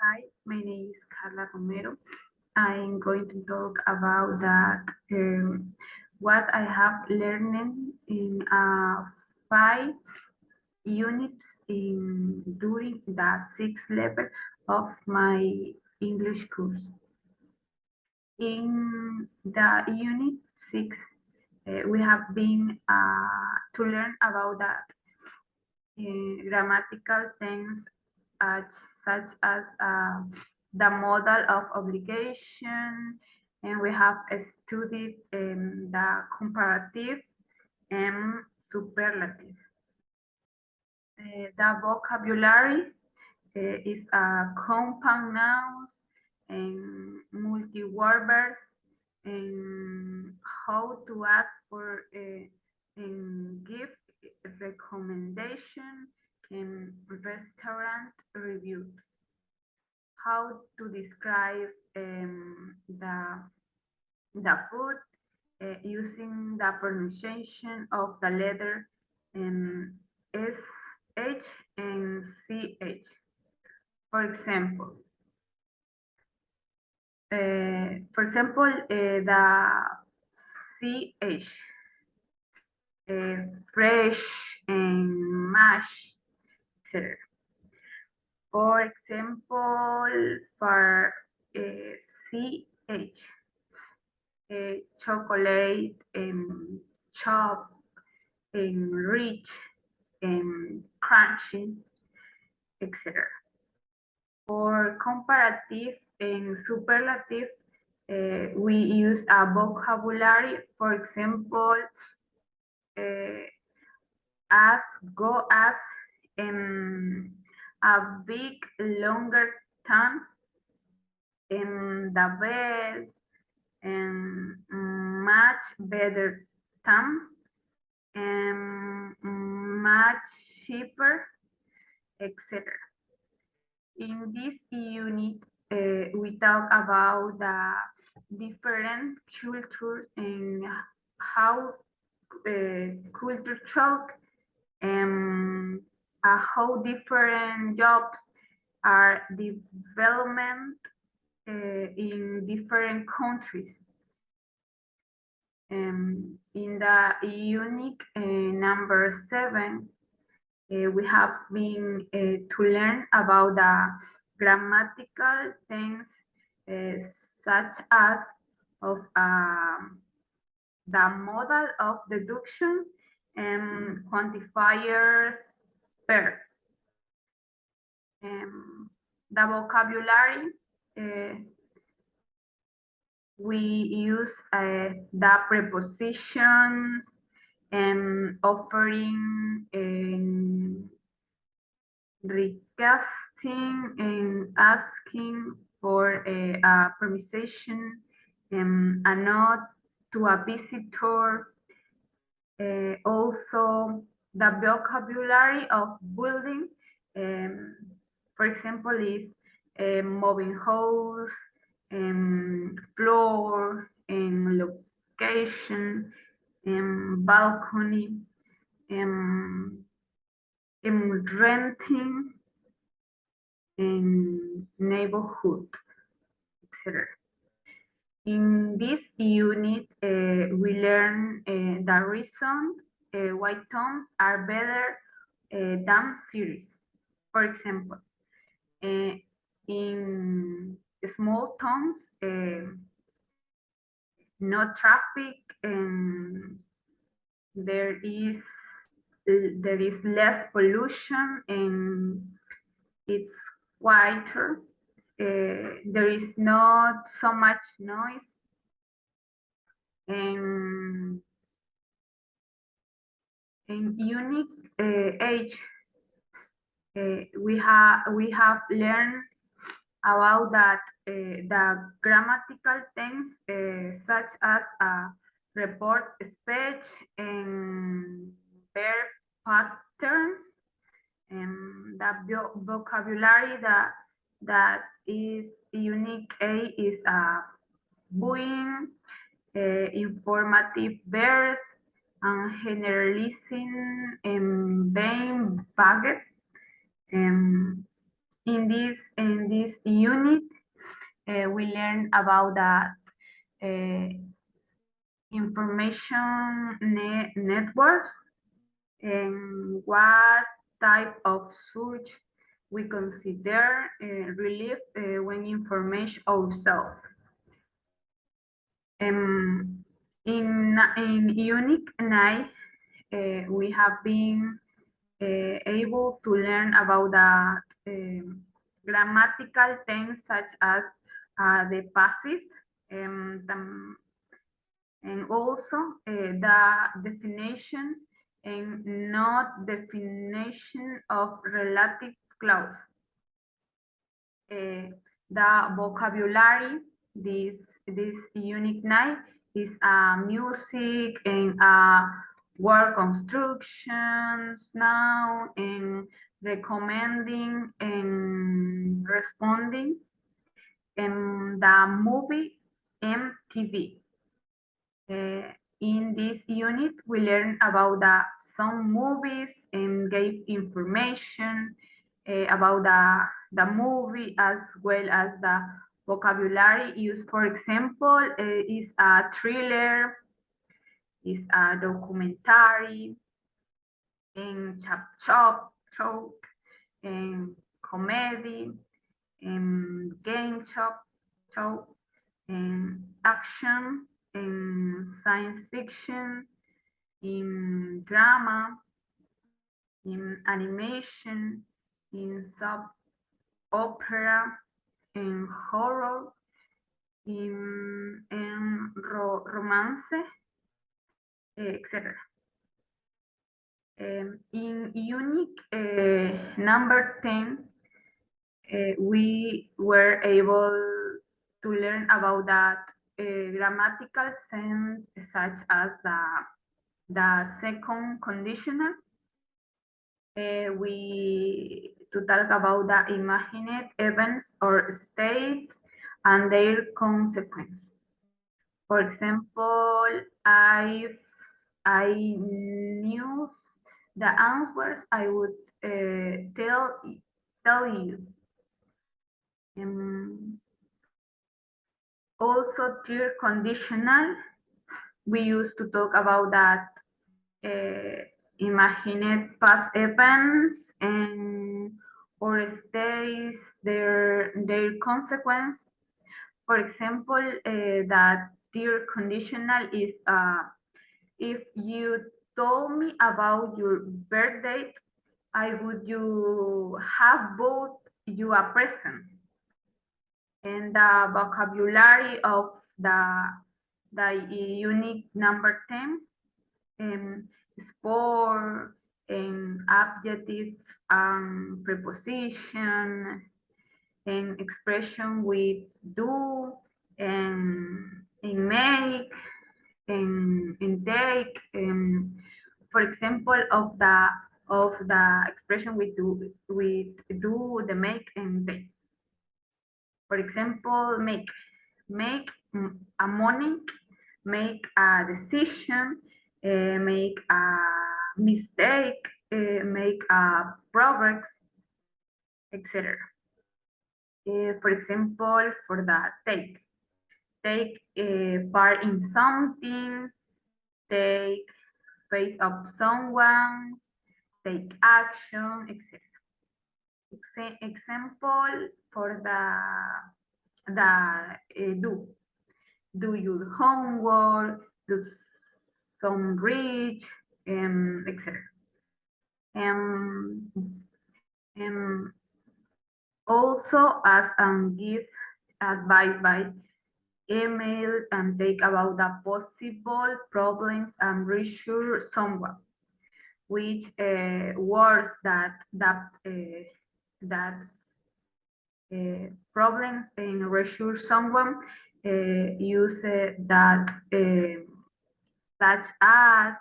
Hi, my name is Carla Romero. I'm going to talk about that what I have learned in 5 units during the 6th level of my English course. In the unit 6, we have been to learn about that grammatical things such as the model of obligation, and we have studied the comparative and superlative. The vocabulary is compound nouns and multi-word verbs, and how to ask for and give recommendation and restaurant reviews. How to describe the food using the pronunciation of the letter SH and CH. For example, the CH, fresh and mash, etc. For example, for CH, chocolate, chop, rich, crunchy, etc. For comparative and superlative, we use a vocabulary. For example, as, go as, a big, longer tongue, the best, and much better tongue, and much cheaper, etc. In this unit, we talk about the different cultures and how culture shock and how different jobs are development in different countries. In the unit number 7, we have been to learn about the grammatical things such as of the model of deduction and quantifiers verbs. The vocabulary, we use the prepositions and offering and requesting and asking for a permission and a note to a visitor. Also, the vocabulary of building, for example, is moving house, floor, location, balcony, renting, neighborhood, etc. In this unit, we learn the reason why tones are better than series. For example, in small towns, no traffic, and there is less pollution, and it's quieter. There is not so much noise, and in unit 8, we have learned about that the grammatical things such as report speech and verb patterns, and the vocabulary that is unit A is buoying, informative verbs, and generalizing and being vague. in this unit, we learn about the information networks and what type of search we consider relief when information ourselves. In Unit 9, we have been able to learn about the grammatical things such as the passive and also the definition and not definition of relative clause. The vocabulary, this unit 9 is music and word constructions now and recommending and responding and the movie MTV. In this unit, we learn about some movies and gave information about the movie as well as the vocabulary used. For example, is a thriller, is a documentary, and talk, and comedy, and game talk, and action, in science fiction, in drama, in animation, in soap opera, in horror, in romance, etc. In unit number 10, we were able to learn about that grammatical sense such as the second conditional. We to talk about the imagined events or states and their consequence. For example, I knew the answers, I would tell you. Also, tier conditional, we used to talk about that imagined past events and or states their consequence. For example, that tier conditional is if you told me about your birthday, I would you have bought you a present. And the vocabulary of the unit number 10, sport, and adjective, prepositions, and expression with do, and make, and take. For example, of the expression with do, the make, and take. For example, make a morning, make a decision, make a mistake, make a progress, etc. For example, for the take part in something, take face of someone, take action, etc. Example for the do your homework, do some reach, etc. Also, as and give advice by email and take about the possible problems and reassure someone, which words that's problems and reassure someone use that such as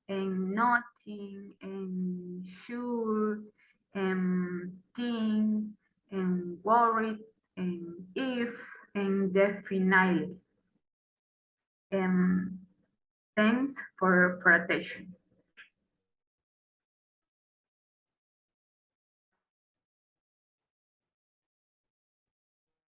and nothing and sure and think and worried and if and definitely. Thanks for attention.